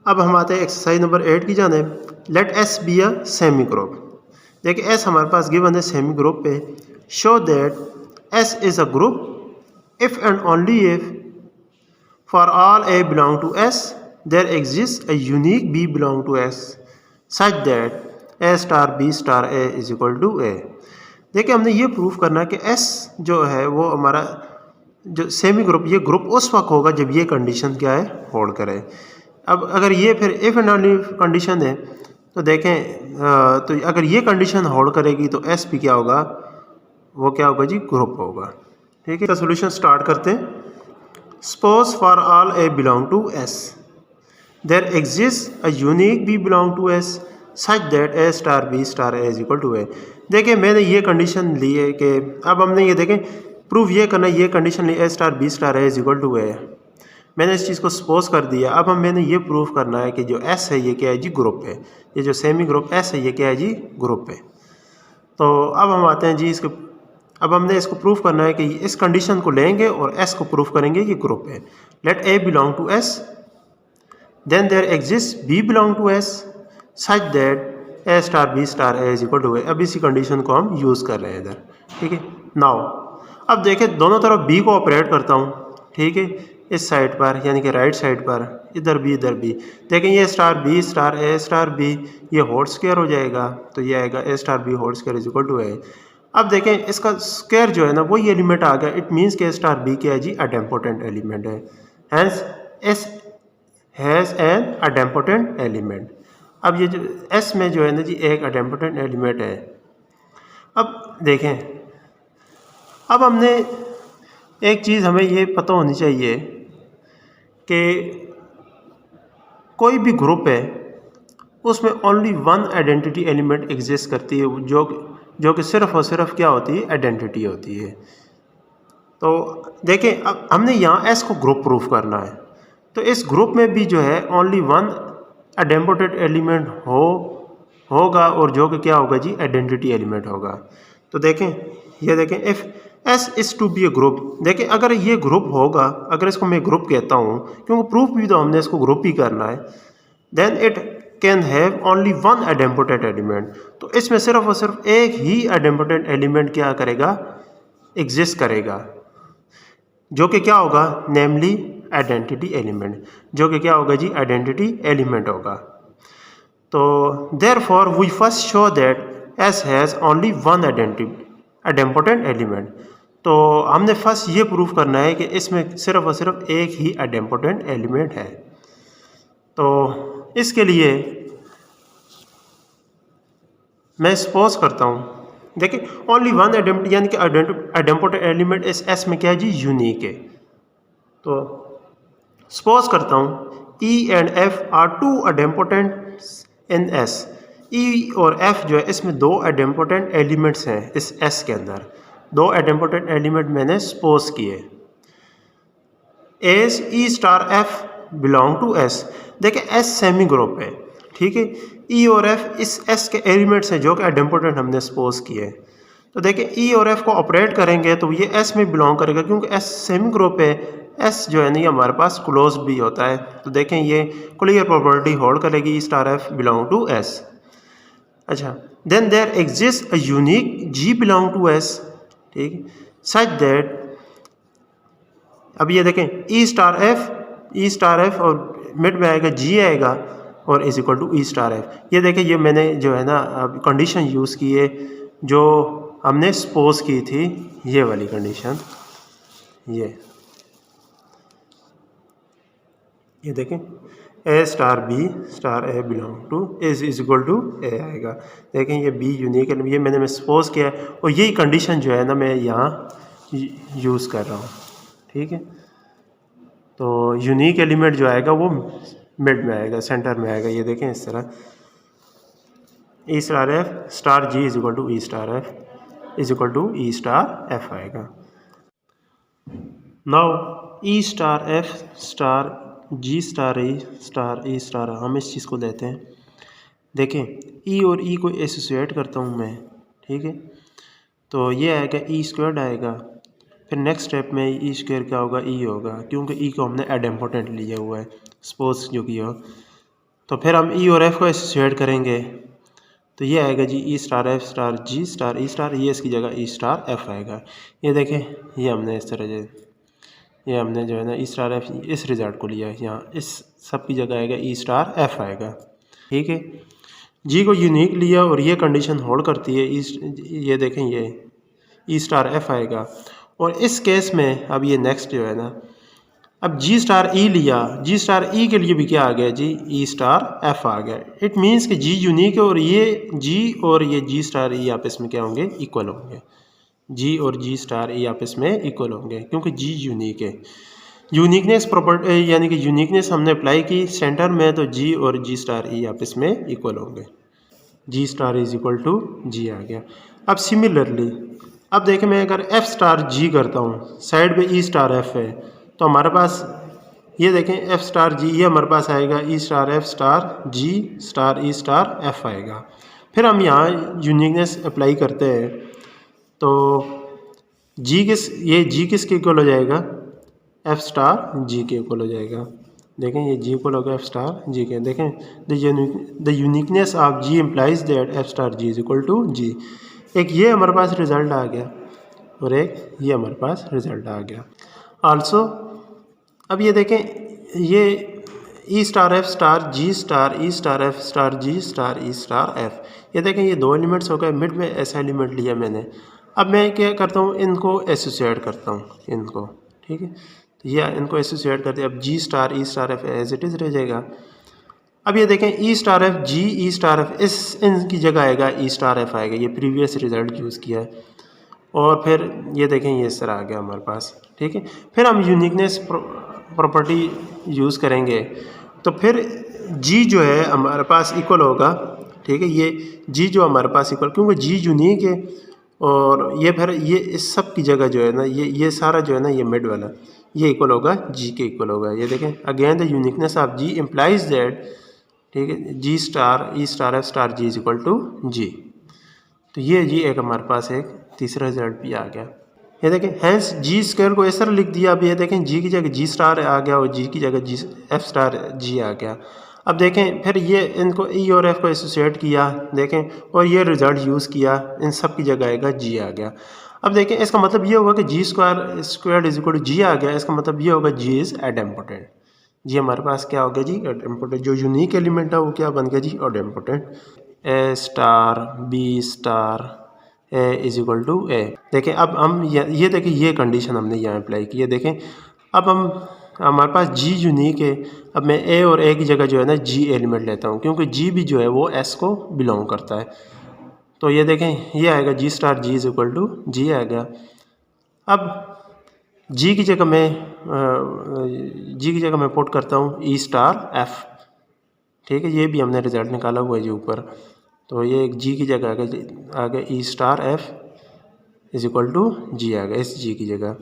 अब हम आते हैं एक्सरसाइज नंबर 8 की जानिब। Let S be a semi group. देखिए एस हमारे पास गिवन है सेमी ग्रुप पे। Show that S is a group if and only if for all a belong to S there exist a unique b belong to S such that a star b star A is equal to a. देखिए हमने ये proof करना है कि S जो है वो हमारा जो सेमी ग्रुप, ये ग्रुप उस वक्त होगा जब ये कंडीशन क्या है, होल्ड करे। अब अगर ये फिर इफ़ एंड ओनली कंडीशन है तो देखें तो अगर ये कंडीशन होल्ड करेगी तो एस भी क्या होगा, वो क्या होगा जी, ग्रुप होगा। ठीक है, तो सोल्यूशन स्टार्ट करते हैं। Suppose for all a belong to S there exist a unique b belong to S such that a star b star A is equal to a. देखिए मैंने ये कंडीशन ली है कि अब हमने ये देखें प्रूफ ये करना, ये कंडीशन ली a star b star A is equal to a. मैंने इस चीज़ को सपोज कर दिया। अब मैंने ये प्रूफ करना है कि जो एस है ये क्या है जी, ग्रुप है। ये जो सेमी ग्रुप एस है ये क्या है जी, ग्रुप है। तो अब हम आते हैं जी इसके, अब हमने इसको प्रूफ करना है कि इस कंडीशन को लेंगे और एस को प्रूफ करेंगे कि ग्रुप है। Let a belong to S then there exist b belong to S such that a star b star A is equal to a. अब इसी कंडीशन को हम यूज़ कर रहे हैं इधर। ठीक है, नाउ अब देखें दोनों तरफ बी को ऑपरेट करता हूँ। ठीक है, इस साइड पर यानी कि राइट साइड पर, इधर भी देखें ये star b star a star b ये होल स्क्वायर हो जाएगा, तो ये आएगा a star b whole square is equal to a. अब देखें इसका स्क्वायर जो है ना वही एलिमेंट आ गया। इट मीन्स कि ए स्टार बी क्या है जी, अडेम्पोटेंट एलिमेंट है। Hence S has an idempotent element. अब ये जो एस में जो है ना जी एक अडेम्पोटेंट एलिमेंट है। अब देखें, अब हमने एक चीज़ हमें ये पता होनी चाहिए कि कोई भी ग्रुप है उसमें only one identity element exist करती है, जो कि सिर्फ और सिर्फ क्या होती है, आइडेंटिटी होती है। तो देखें अब हमने यहाँ एस को ग्रुप प्रूफ करना है, तो इस ग्रुप में भी जो है ओनली वन आइडेम्पोटेंट एलिमेंट होगा और जो कि क्या होगा जी, आइडेंटिटी एलिमेंट होगा। तो देखें ये देखें if S is to be a group. देखें अगर ये ग्रुप होगा, अगर इसको मैं ग्रुप कहता हूँ क्योंकि प्रूफ भी तो हमने इसको ग्रुप ही करना है, then it can have only one idempotent element. तो इसमें सिर्फ और सिर्फ एक ही आइडेम्पोटेंट एलिमेंट क्या करेगा, एग्जिस्ट करेगा, जो कि क्या होगा, नेमली आइडेंटिटी एलिमेंट, जो कि क्या होगा जी, आइडेंटिटी एलिमेंट होगा। तो therefore we first show that S has only one idempotent element. तो हमने फर्स्ट ये प्रूफ करना है कि इसमें सिर्फ और सिर्फ एक ही आइडेम्पोटेंट एलिमेंट है। तो इसके लिए मैं सपोज करता हूँ, देखिए ओनली वन आइडेंटिटी यानी कि आइडेम्पोटेंट एलिमेंट इस एस में क्या है जी, यूनिक है। तो सपोज करता हूँ e and f are two idempotent in S. E और एफ जो है इसमें दो आइडेम्पोटेंट एलिमेंट्स हैं इस एस के अंदर। दो आइडेम्पोटेंट एलिमेंट मैंने सपोज किए। S E star F belong to S. देखिए एस सेमी ग्रुप है, ठीक है। ई और एफ इस एस के एलिमेंट्स हैं जो कि आइडेम्पोटेंट हमने सपोज किए। तो देखिए ई और एफ को ऑपरेट करेंगे तो ये एस में बिलोंग करेगा क्योंकि एस सेमी ग्रुप है। एस जो है ना ये हमारे पास क्लोज भी होता है। तो देखें ये क्लियर प्रॉपर्टी होल्ड करेगी, E star F belong to S. अच्छा, then there exist a unique G belong to S, ठीक, सच दैट, अब ये देखें ई स्टार एफ और मिड में आएगा जी आएगा और is equal to E star F. ये देखें ये मैंने जो है ना अब कंडीशन यूज़ की है जो हमने सपोज की थी, ये वाली कंडीशन। ये देखें a star b star a belong to is equal to a आएगा। देखें ये बी यूनिक है, ये मैंने सपोज किया है और यही कंडीशन जो है ना मैं यहाँ यूज़ कर रहा हूँ, ठीक है। तो यूनिक एलिमेंट जो आएगा वो मिड में आएगा, सेंटर में आएगा। ये देखें इस तरह e star f star g is equal to E star F is equal to E star f आएगा। Now e star f star g star e star, हम इस चीज़ को लेते हैं। देखें ई और ई को एसोसिएट करता हूँ मैं, ठीक है। तो ये आएगा ई स्क्वायर्ड आएगा। फिर नेक्स्ट स्टेप में ई स्क्वायर क्या होगा, ई होगा, क्योंकि ई को हमने आइडेम्पोटेंट लिया हुआ है, सपोज जो किया हो। तो फिर हम ई और एफ को एसोसिएट करेंगे तो ये आएगा जी e star f star g star e star, ये इसकी जगह ई स्टार एफ आएगा। ये देखें, ये हमने इस तरह ये हमने जो है ना ई स्टार एफ इस रिजल्ट को लिया है, यहाँ इस सब की जगह आएगा ई स्टार एफ आएगा। ठीक है, जी को यूनिक लिया और ये कंडीशन होल्ड करती है, ये देखें ये ई स्टार एफ आएगा। और इस केस में अब ये नेक्स्ट जो है ना, अब जी स्टार ई लिया, जी स्टार ई के लिए भी क्या आ गया जी ई स्टार एफ आ गया। इट मीन्स कि जी यूनिक है और ये जी स्टार ई आपस में क्या होंगे, इक्वल होंगे। जी और जी स्टार ई आपस में इक्वल होंगे क्योंकि जी यूनिक है। यूनिकनेस प्रॉपर्टी यानी कि यूनिकनेस हमने अप्लाई की सेंटर में, तो जी और जी स्टार ई आपस में इक्वल होंगे। जी star is equal to G आ गया। अब सिमिलरली अब देखें, मैं अगर एफ स्टार जी करता हूँ, साइड पे ई स्टार एफ है, तो हमारे पास ये देखें एफ स्टार जी, ये हमारे पास आएगा ई star f star g star e star f आएगा। फिर हम यहाँ यूनिकनेस अप्लाई करते हैं तो जी किसके इक्वल हो जाएगा, एफ स्टार जी के इक्वल हो जाएगा। देखें ये जी इक्वल होगा एफ स्टार जी के। देखें the uniqueness of g implies that f star g is equal to g. एक ये हमारे पास रिजल्ट आ गया और एक ये हमारे पास रिजल्ट आ गया आल्सो। अब ये देखें ये e star f star g star e star f star g star e star F, ये देखें ये दो एलिमेंट्स हो गए, मिड में ऐसा एलिमेंट लिया मैंने। अब मैं क्या करता हूँ, इनको एसोसिएट करता हूँ इनको। ठीक है, तो ये इनको एसोसिएट करते हैं। अब g star e star f as it is रह जाएगा। अब ये देखें ई star f g e star f इनकी जगह आएगा ई स्टार एफ आएगा, ये प्रीवियस रिजल्ट यूज़ किया है। और फिर ये देखें ये इस तरह आ गया हमारे पास। ठीक है, फिर हम यूनिकनेस प्रॉपर्टी यूज़ करेंगे तो फिर जी जो है हमारे पास इक्वल होगा। ठीक है, ये जी जो हमारे पास इक्वल, क्योंकि जी यूनिक है और ये फिर ये इस सब की जगह जो है ना ये सारा जो है ना ये मिड वाला ये इक्वल होगा जी के इक्वल होगा। ये देखें again the uniqueness of g implies that, ठीक है, g star e star f star g is equal to g. तो ये जी एक हमारे पास एक तीसरा रिजल्ट भी आ गया। ये देखें हैंस जी स्क्वायर को इस तरह लिख दिया। अब ये देखें जी की जगह जी स्टार आ गया और जी की जगह जी एफ स्टार जी आ गया। अब देखें फिर ये इनको ई और एफ को एसोसिएट किया, देखें, और ये रिजल्ट यूज़ किया, इन सब की जगह आएगा जी आ गया। अब देखें इसका मतलब ये होगा कि जी square is equal to G आ गया। इसका मतलब ये होगा जी इज़ एडम्पोटेंट। जी हमारे पास क्या हो गया जी एडम्पोटेंट। जो यूनिक एलिमेंट है वो क्या बन गया g idempotent. A star b star A is equal to a. देखें अब हम ये देखें ये कंडीशन हमने यहाँ अप्लाई की है। देखें अब हमारे पास जी यूनिक है। अब मैं ए और ए की जगह जो है ना जी एलिमेंट लेता हूँ क्योंकि जी भी जो है वो एस को बिलोंग करता है। तो ये देखें ये आएगा g star g is equal to g आएगा। अब जी की जगह मैं पुट करता हूँ ई स्टार एफ। ठीक है, ये भी हमने रिजल्ट निकाला हुआ है जी ऊपर। तो ये एक जी की जगह आ गया E star F is equal to G आ गया इस जी की जगह।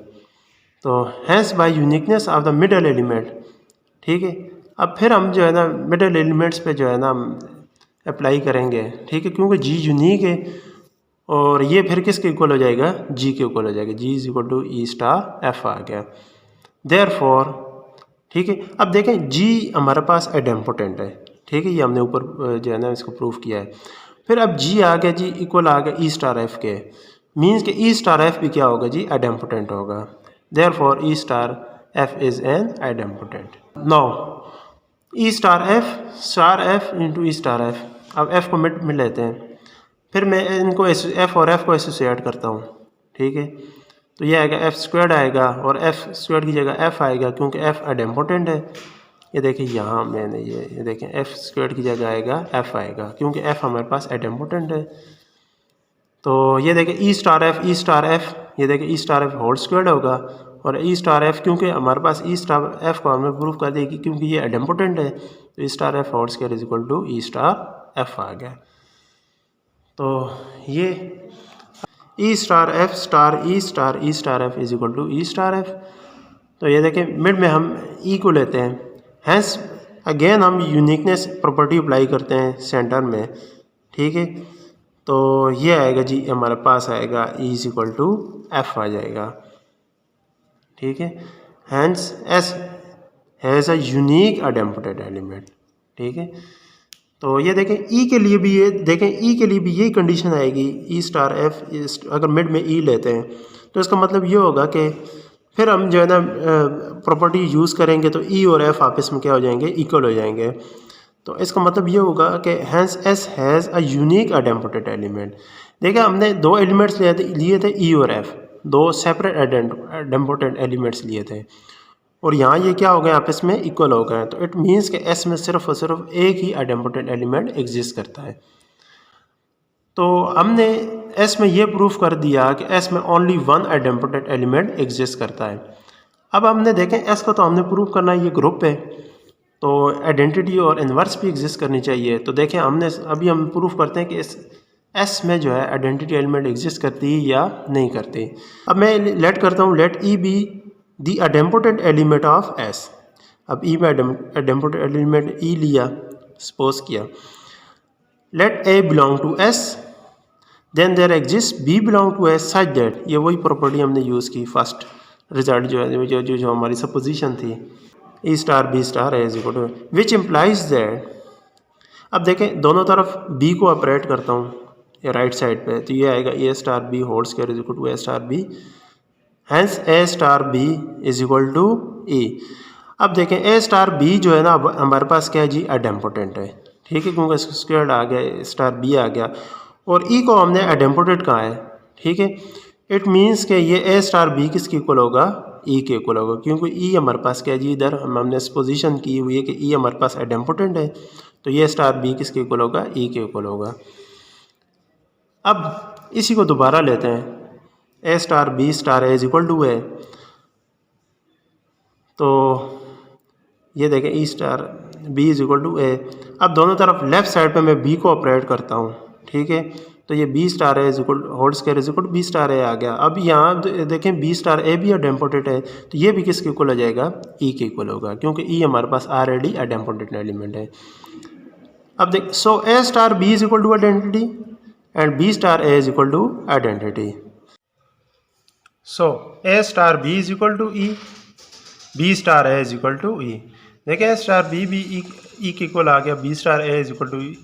तो hence by uniqueness of the middle element. ठीक है, अब फिर हम जो है ना मिडल एलिमेंट्स पे जो है ना अप्लाई करेंगे। ठीक है, क्योंकि जी यूनिक है और ये फिर किसके इक्वल हो जाएगा, जी के इक्वल हो जाएगा। G is equal to E star f आ गया देयरफॉर। ठीक है, अब देखें जी हमारे पास एडम्पोटेंट है। ठीक है, ये हमने ऊपर जो है ना इसको प्रूफ किया है। फिर अब जी आ गया जी इक्वल आ गया ई स्टार एफ के, मीन्स कि ई स्टार एफ भी क्या होगा जी एडम्पोटेंट होगा। Therefore e star F is an idempotent. Now e star f into e star f. अब एफ को मिड में लेते हैं, फिर मैं इनको एफ और एफ को एसोसिएट करता हूँ। ठीक है, तो ये आएगा एफ स्क्वायर्ड आएगा और एफ स्क्वायर्ड की जगह एफ आएगा क्योंकि एफ एडम्पोटेंट है। ये देखिए यहाँ मैंने ये देखें एफ स्क्वायर्ड की जगह आएगा एफ आएगा क्योंकि एफ हमारे पास एडम्पोटेंट है। तो ये देखें ई स्टार एफ, ये देखें ई स्टार एफ होल स्क्वायर्ड होगा और ई स्टार एफ क्योंकि हमारे पास ई स्टार एफ को हमने प्रूफ कर देगी क्योंकि ये एडम्पोटेंट है, तो e star f whole square is equal to E star f आ गया। तो ये e star f star e star F is equal to E star f. तो ये देखें मिड में हम ई को लेते हैं, हैंस अगेन हम यूनिकनेस प्रॉपर्टी अप्लाई करते हैं सेंटर में। ठीक है, तो ये आएगा जी हमारे पास आएगा e is equal to f आ जाएगा। ठीक है, hence S has a unique idempotent element. ठीक है। तो ये देखें ई के लिए भी, ये देखें ई के लिए भी यही कंडीशन आएगी, ई स्टार एफ, अगर मिड में ई लेते हैं तो इसका मतलब ये होगा कि फिर हम जो है ना प्रॉपर्टी यूज़ करेंगे तो ई और एफ आपस में क्या हो जाएंगे, इक्वल हो जाएंगे। तो इसका मतलब ये होगा कि hence S has a unique idempotent element. देखिए हमने दो एलिमेंट्स लिए थे ई और एफ, दो सेपरेट आइडेम्पोटेड एलिमेंट्स लिए थे, और यहाँ ये क्या हो गए, आपस में इक्वल हो गए। तो इट मीन्स कि एस में सिर्फ और सिर्फ एक ही आइडेम्पोटेड एलिमेंट एग्जिस्ट करता है। तो हमने एस में ये प्रूफ कर दिया कि एस में ओनली वन आइडेम्पोटेड एलिमेंट एग्जिस्ट करता है। अब हमने देखें एस को तो हमने प्रूफ करना है, ये ग्रुप है, तो आइडेंटिटी और इन्वर्स भी एग्जिस्ट करनी चाहिए। तो देखें हमने अभी हम प्रूफ करते हैं कि इस एस में जो है आइडेंटिटी एलिमेंट एग्जिस्ट करती है या नहीं करती। अब मैं लेट करता हूँ, let e be the idempotent element of S. अब ई में आइडेम्पोटेड एलिमेंट ई लिया, सपोज किया, let a belong to S, then there exist b belong to S such that, ये वही प्रॉपर्टी हमने यूज़ की फर्स्ट रिजल्ट जो है, जो हमारी सपोजिशन थी, e star b star is equal to, which implies that. अब देखें दोनों तरफ बी को ऑपरेट करता हूँ ये राइट साइड पे, तो ये आएगा a star b whole square is equal to a star b, hence a star b is equal to e. अब देखें ए स्टार बी जो है ना, अब हमारे पास क्या है जी, आइडेम्पोटेंट है, ठीक है, क्योंकि स्क्वायर आ गया, स्टार बी आ गया, और ई को हमने आइडेम्पोटेंट कहा है, ठीक है। इट मीन्स कि ये ए स्टार बी किसके इक्वल होगा, ई के इक्वल होगा, क्योंकि ई हमारे पास क्या है जी, इधर हमने पोजीशन की हुई है कि ई हमारे पास आइडेम्पोटेंट है, तो ये स्टार बी किसके इक्वल होगा, ई के इक्वल होगा। अब इसी को दोबारा लेते हैं, a star b star A is equal to a, तो ये देखें ई star b is equal to a. अब दोनों तरफ लेफ्ट साइड पे मैं बी को ऑपरेट करता हूँ, ठीक है, तो ये b star A is equal whole square is equal to b star a आ गया। अब यहाँ देखें बी स्टार ए भी आइडेम्पोटेंट है, तो ये भी किसके इक्वल हो जाएगा, ई के इक्वल होगा, क्योंकि ई हमारे पास ऑलरेडी आइडेम्पोटेंट एलिमेंट है। अब देख, so a star b is equal to identity and b star A is equal to identity. So a star b is equal to e, b star A is equal to e. देखिए a star B भी e के equal आ गया, b star A is equal to e,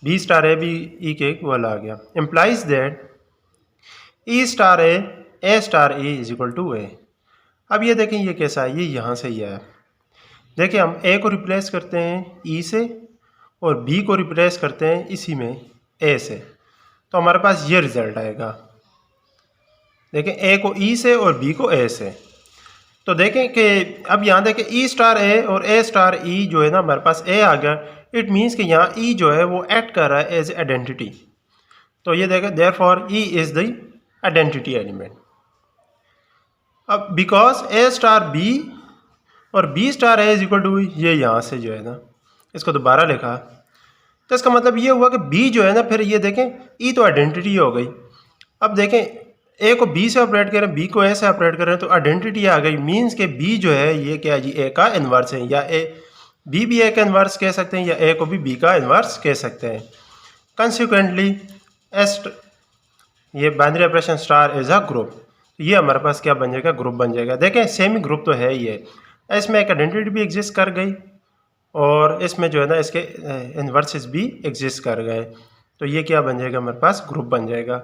b star a भी e के equal आ गया। Implies that e star a star e is equal to a. अब ये देखें ये कैसा है, ये यहाँ से ही है। देखिए हम ए को रिप्लेस करते हैं ई से और बी को रिप्लेस करते हैं इसी में ए से, तो हमारे पास ये रिज़ल्ट आएगा। देखें ए को ई से और बी को ए से, तो देखें कि अब यहाँ देखें ई स्टार ए और ए स्टार ई जो है ना, हमारे पास ए आ गया। इट मीन्स कि यहाँ ई जो है वो एक्ट कर रहा है एज आइडेंटिटी, तो ये देखें therefore E is the identity element. अब बिकॉज ए स्टार बी और B star A is equal to, ये यहाँ से जो है ना इसको दोबारा लिखा, तो इसका मतलब ये हुआ कि बी जो है ना, फिर ये देखें ई तो आइडेंटिटी हो गई। अब देखें ए को बी से ऑपरेट करें, बी को ए से ऑपरेट करें, तो आइडेंटिटी आ गई। मीन्स के बी जो है ये क्या है जी, ए का इन्वर्स है, या ए बी भी ए का इन्वर्स कह सकते हैं, या ए को भी बी का इन्वर्स कह सकते हैं। कंसिक्वेंटली एस, ये binary operation star is a group, ये हमारे पास क्या बन जाएगा, ग्रुप बन जाएगा। देखें सेमी ग्रुप तो है ये, इसमें एक आइडेंटिटी भी एग्जिस्ट कर गई और इसमें जो है ना इसके इन्वर्सेस भी एग्जिस्ट कर गए, तो ये क्या बन जाएगा, हमारे पास ग्रुप बन जाएगा।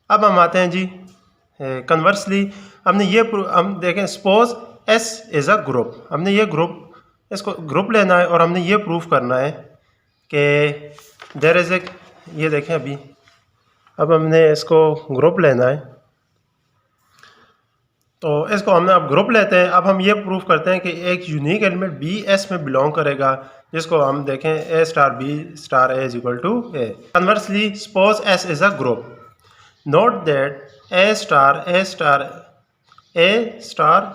अब हम आते हैं जी कन्वर्सली, हमने ये हम देखें suppose S is a group, हमने ये ग्रुप, इसको ग्रुप लेना है और हमने ये प्रूफ करना है कि देयर इज़ ए, ये देखें अभी अब हमने इसको ग्रुप लेना है, तो इसको हमने अब ग्रुप लेते हैं। अब हम ये प्रूफ करते हैं कि एक यूनिक एलिमेंट बी एस में बिलोंग करेगा, जिसको हम देखें a star b star A is equal to a. Conversely suppose S is a group, note that a star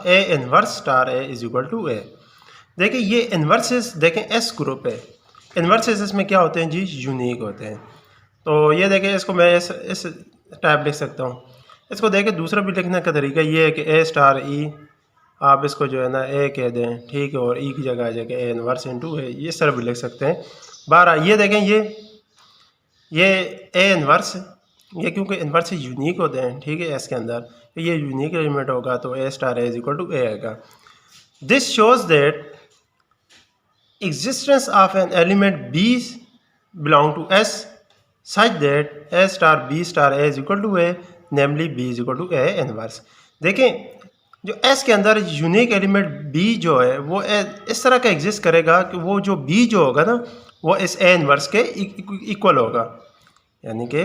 a inverse star A is equal to a. देखिए ये inverses, देखें S group है, inverses इसमें क्या होते हैं जी, unique होते हैं। तो ये देखें इसको मैं इस टाइप लिख सकता हूँ। इसको देखें दूसरा भी लिखने का तरीका ये है कि ए स्टार ई, आप इसको जो है ना ए कह दें, ठीक है, और ई की जगह आ जाएगा ए इनवर्स इंटू ए, ये सर भी लिख सकते हैं। 12 ये देखें ये ए इनवर्स, ये क्योंकि इनवर्स से यूनिक होते हैं, ठीक है, एस के अंदर, तो ये यूनिक एलिमेंट होगा, तो a star A is equal to a आएगा। This shows that existence of an element B belong to S such that A star B star A is equal to A, namely B is equal to A inverse. देखें जो S के अंदर unique element B जो है वो इस तरह का एग्जिस्ट करेगा कि वो जो B जो होगा ना वो इस A इनवर्स के इक्वल होगा। यानी कि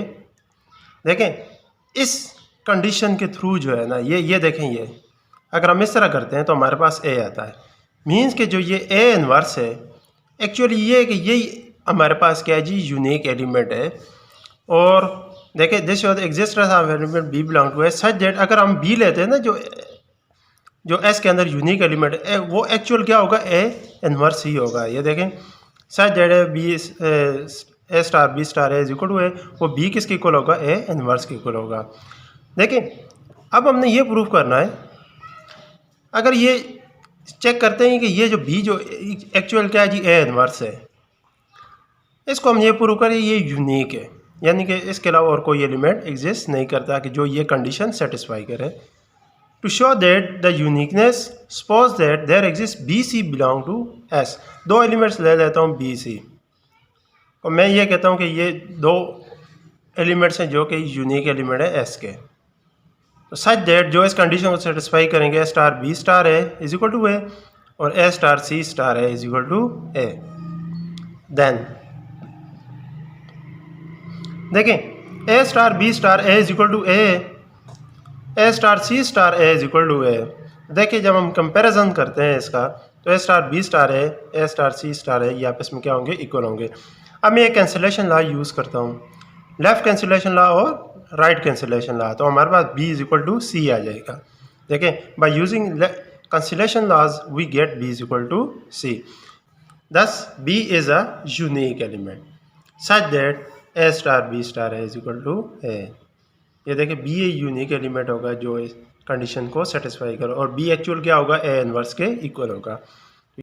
देखें इस कंडीशन के थ्रू जो है ना ये देखें, ये अगर हम इस तरह करते हैं तो हमारे पास A आता है। मीन्स कि जो ये A इनवर्स है एक्चुअली ये है कि यही हमारे पास क्या है जी यूनिक एलिमेंट है। और देखें this shows existence of element B belong to S such that अगर हम B लेते हैं ना जो S के अंदर यूनिक एलिमेंट है वो एक्चुअल क्या होगा A इनवर्स ही होगा। ये देखें such that B A star B star A is equal to A, वो B किसके इक्वल होगा A इनवर्स के इक्वल होगा। देखें अब हमने ये प्रूव करना है, अगर ये चेक करते हैं कि ये जो B जो एक्चुअल क्या है जी A इनवर्स है, इसको हम ये प्रूव करें ये यूनिक है, यानी कि इसके अलावा और कोई एलिमेंट एग्जिस्ट नहीं करता कि जो ये कंडीशन सेटिस्फाई करे। To show that the uniqueness suppose that there exist B C belong to S. दो एलिमेंट्स ले लेता हूँ बी सी और मैं ये कहता हूँ कि ये दो एलिमेंट्स हैं जो कि यूनिक एलिमेंट है एस के। तो सच दैट जो इस कंडीशन को सेटिस्फाई करेंगे a star b star A is equal to a और a star c star A is equal to a. Then देखें a star b star A is equal to a star c star A is equal to a. देखिए जब हम comparison करते हैं इसका तो a star b star a star c star a ये आपस में क्या होंगे इक्वल होंगे। अब मैं एक कैंसिलेशन लॉ यूज़ करता हूँ, लेफ़्ट कैंसिलेशन लॉ और राइट कैंसिलेशन लॉ, तो हमारे पास b is equal to c आ जाएगा। देखें by using cancellation laws we get b is equal to c. Thus b is a unique element such that a star b star A is equal to a. ये देखिए b a unique element होगा जो इस condition को satisfy करे और b actual क्या होगा ए इनवर्स के इक्वल होगा।